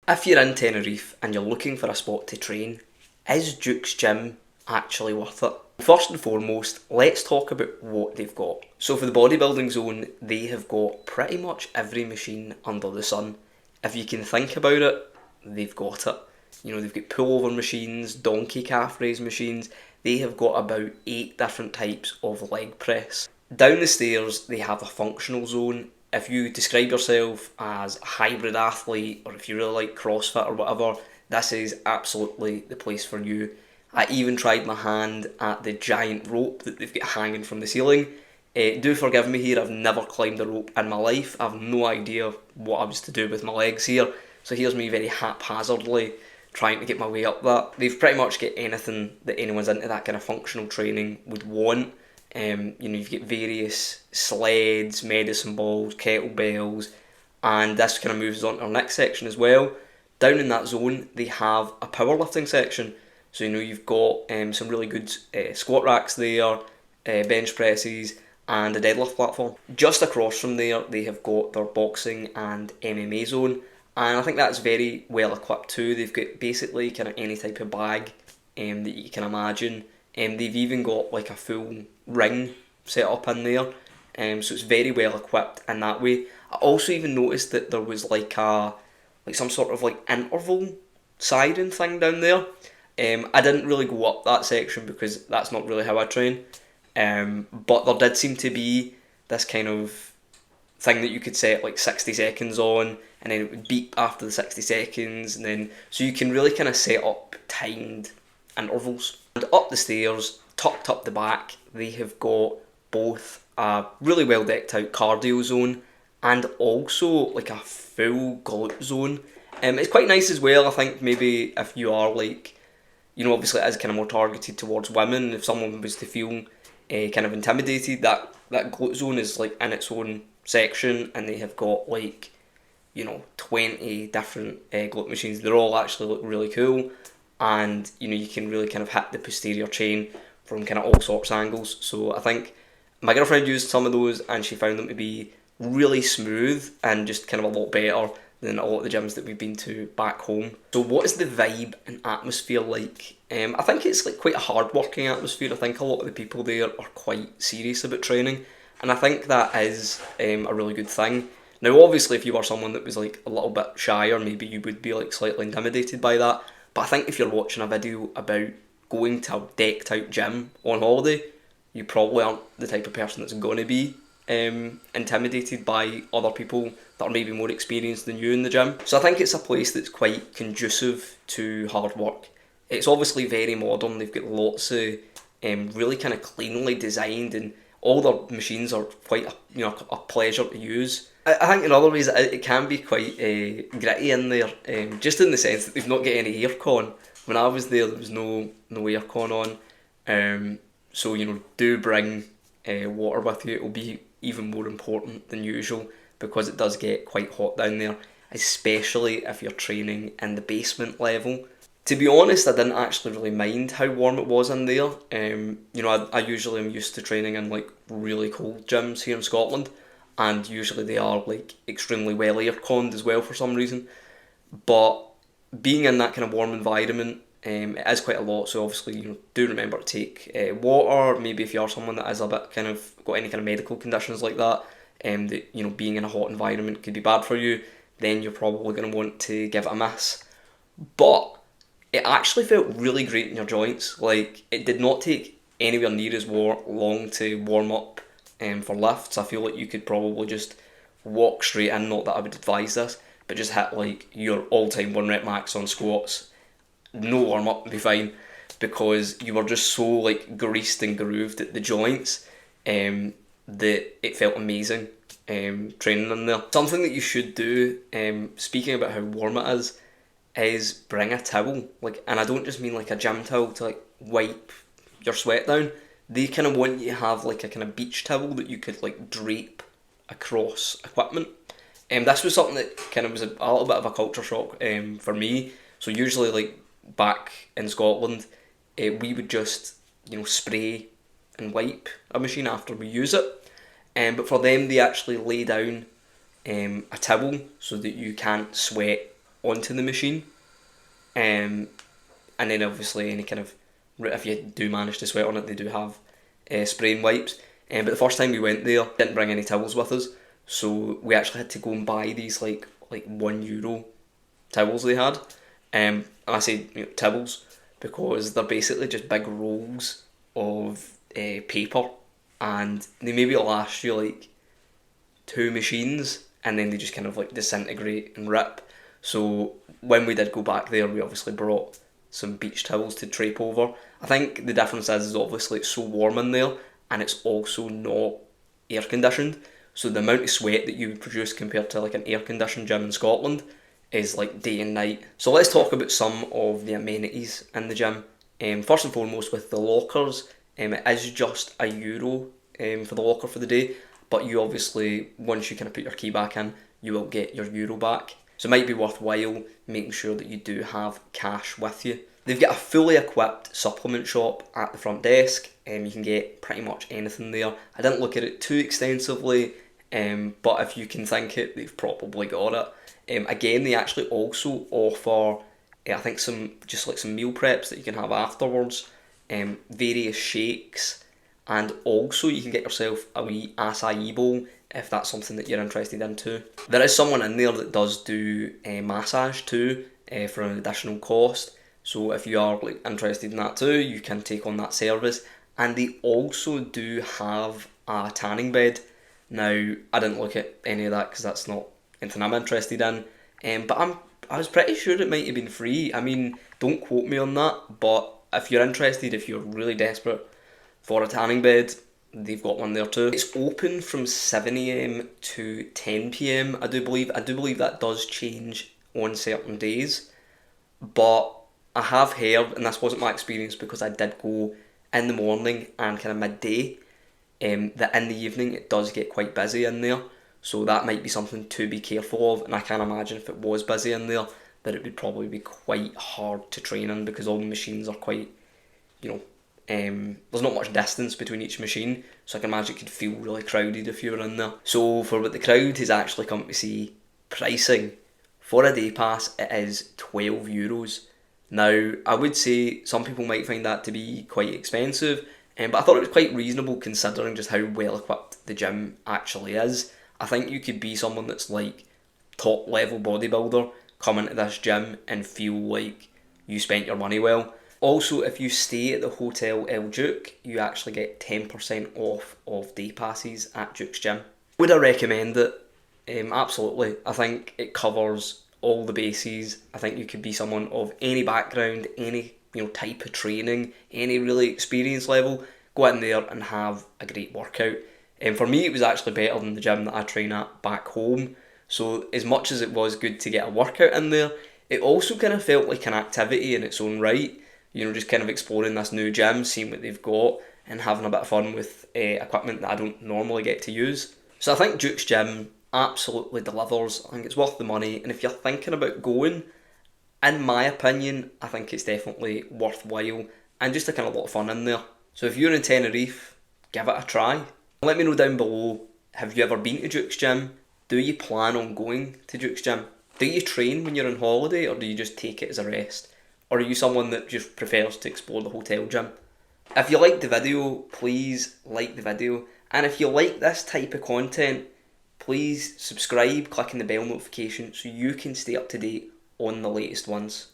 If you're in Tenerife and you're looking for a spot to train, is Duke's Gym actually worth it? First and foremost, let's talk about what they've got. So for the bodybuilding zone, they have got pretty much every machine under the sun. If you can think about it, they've got it. You know, they've got pullover machines, donkey calf raise machines. They have got about 8 different types of leg press. Down the stairs, they have a functional zone. If you describe yourself as a hybrid athlete, or if you really like CrossFit or whatever, this is absolutely the place for you. I even tried my hand at the giant rope that they've got hanging from the ceiling. Do forgive me here, I've never climbed a rope in my life. I have no idea what I was to do with my legs here. So here's me very haphazardly trying to get my way up that. They've pretty much got anything that anyone's into that kind of functional training would want. You've got various sleds, medicine balls, kettlebells, and this kind of moves on to our next section as well. Down in that zone, they have a powerlifting section. So you've got some really good squat racks there, bench presses, and a deadlift platform. Just across from there, they have got their boxing and MMA zone, and I think that's very well equipped too. They've got basically kind of any type of bag that you can imagine. They've even got like a full ring set up in there, so it's very well equipped in that way. I also even noticed that there was like some sort of like interval siren thing down there. I didn't really go up that section because that's not really how I train, but there did seem to be this kind of thing that you could set like 60 seconds on, and then it would beep after the 60 seconds, and then so you can really kind of set up timed intervals. And up the stairs, tucked up the back, they have got both a really well decked out cardio zone and also like a full glute zone. It's quite nice as well. I think maybe if you are like, obviously it is kind of more targeted towards women. If someone was to feel kind of intimidated, that glute zone is like in its own section, and they have got like 20 different glute machines. They're all actually look really cool, and you can really kind of hit the posterior chain from kind of all sorts of angles. So I think my girlfriend used some of those and she found them to be really smooth and just kind of a lot better than a lot of the gyms that we've been to back home. So what is the vibe and atmosphere like? I think it's like quite a hard working atmosphere. I think a lot of the people there are quite serious about training, and I think that is a really good thing. Now obviously if you were someone that was like a little bit shyer, maybe you would be like slightly intimidated by that, but I think if you're watching a video about going to a decked out gym on holiday, you probably aren't the type of person that's going to be intimidated by other people that are maybe more experienced than you in the gym. So I think it's a place that's quite conducive to hard work. It's obviously very modern. They've got lots of really kind of cleanly designed, and all their machines are quite a pleasure to use. I think in other ways it can be quite gritty in there, just in the sense that they've not got any aircon. When I was there was no aircon on, so do bring water with you. It will be even more important than usual because it does get quite hot down there, especially if you're training in the basement level. To be honest, I didn't actually really mind how warm it was in there. I usually am used to training in like really cold gyms here in Scotland, and usually they are like extremely well air-conned as well for some reason. But being in that kind of warm environment, it is quite a lot. So obviously, do remember to take water. Maybe if you are someone that is a bit kind of got any kind of medical conditions like that, that being in a hot environment could be bad for you, then you're probably going to want to give it a miss. But it actually felt really great in your joints. Like, it did not take anywhere near as long to warm up for lifts. I feel like you could probably just walk straight in, not that I would advise this, but just hit like your all-time 1 rep max on squats, no warm up would be fine, because you were just so like greased and grooved at the joints that it felt amazing training in there. Something that you should do, speaking about how warm it is bring a towel, and I don't just mean like a gym towel to like wipe your sweat down. They kind of want you to have like a kind of beach towel that you could like drape across equipment. This was something that kind of was a little bit of a culture shock for me. So usually like back in Scotland, we would just spray and wipe a machine after we use it. But for them, they actually lay down a towel so that you can't sweat onto the machine. And then obviously any kind of, if you do manage to sweat on it, they do have spraying wipes. But the first time we went there, didn't bring any towels with us, so we actually had to go and buy these like €1 towels they had. And I say towels because they're basically just big rolls of paper, and they maybe last you like 2 machines, and then they just kind of like disintegrate and rip. So when we did go back there, we obviously brought some beach towels to drape over. I think the difference is obviously it's so warm in there, and it's also not air conditioned. So the amount of sweat that you would produce compared to like an air conditioned gym in Scotland is like day and night. So let's talk about some of the amenities in the gym. First and foremost, with the lockers, it is just €1 for the locker for the day, but you obviously, once you kind of put your key back in, you will get your euro back. So it might be worthwhile making sure that you do have cash with you. They've got a fully equipped supplement shop at the front desk, and you can get pretty much anything there. I didn't look at it too extensively, but if you can think it, they've probably got it. Again, they actually also offer, I think some meal preps that you can have afterwards, various shakes, and also you can get yourself a wee acai bowl if that's something that you're interested in too. There is someone in there that does do massage too, for an additional cost. So if you are like interested in that too, you can take on that service. And they also do have a tanning bed. Now, I didn't look at any of that because that's not anything I'm interested in. But I was pretty sure it might have been free. I mean, don't quote me on that, but if you're interested, if you're really desperate for a tanning bed, they've got one there too. It's open from 7 AM to 10 PM, I do believe. I do believe that does change on certain days, but I have heard, and this wasn't my experience because I did go in the morning and kind of midday, that in the evening it does get quite busy in there. So that might be something to be careful of, and I can imagine if it was busy in there, that it would probably be quite hard to train in because all the machines are quite, there's not much distance between each machine, so I can imagine it could feel really crowded if you were in there. So for what the crowd has actually come to see, pricing for a day pass, it is €12. Now, I would say some people might find that to be quite expensive, but I thought it was quite reasonable considering just how well equipped the gym actually is. I think you could be someone that's like top level bodybuilder, come into this gym and feel like you spent your money well. Also, if you stay at the Hotel El Duke, you actually get 10% off of day passes at Duke's Gym. Would I recommend it? Absolutely. I think it covers all the bases. I think you could be someone of any background, any type of training, any really experience level, go in there and have a great workout. For me, it was actually better than the gym that I train at back home. So as much as it was good to get a workout in there, it also kind of felt like an activity in its own right. Just kind of exploring this new gym, seeing what they've got, and having a bit of fun with equipment that I don't normally get to use. So I think Duke's Gym absolutely delivers. I think it's worth the money, and if you're thinking about going, in my opinion, I think it's definitely worthwhile, and just a kind of lot of fun in there. So if you're in Tenerife, give it a try. Let me know down below, have you ever been to Duke's Gym? Do you plan on going to Duke's Gym? Do you train when you're on holiday, or do you just take it as a rest? Or are you someone that just prefers to explore the hotel gym? If you liked the video, please like the video. And if you like this type of content, please subscribe, clicking the bell notification so you can stay up to date on the latest ones.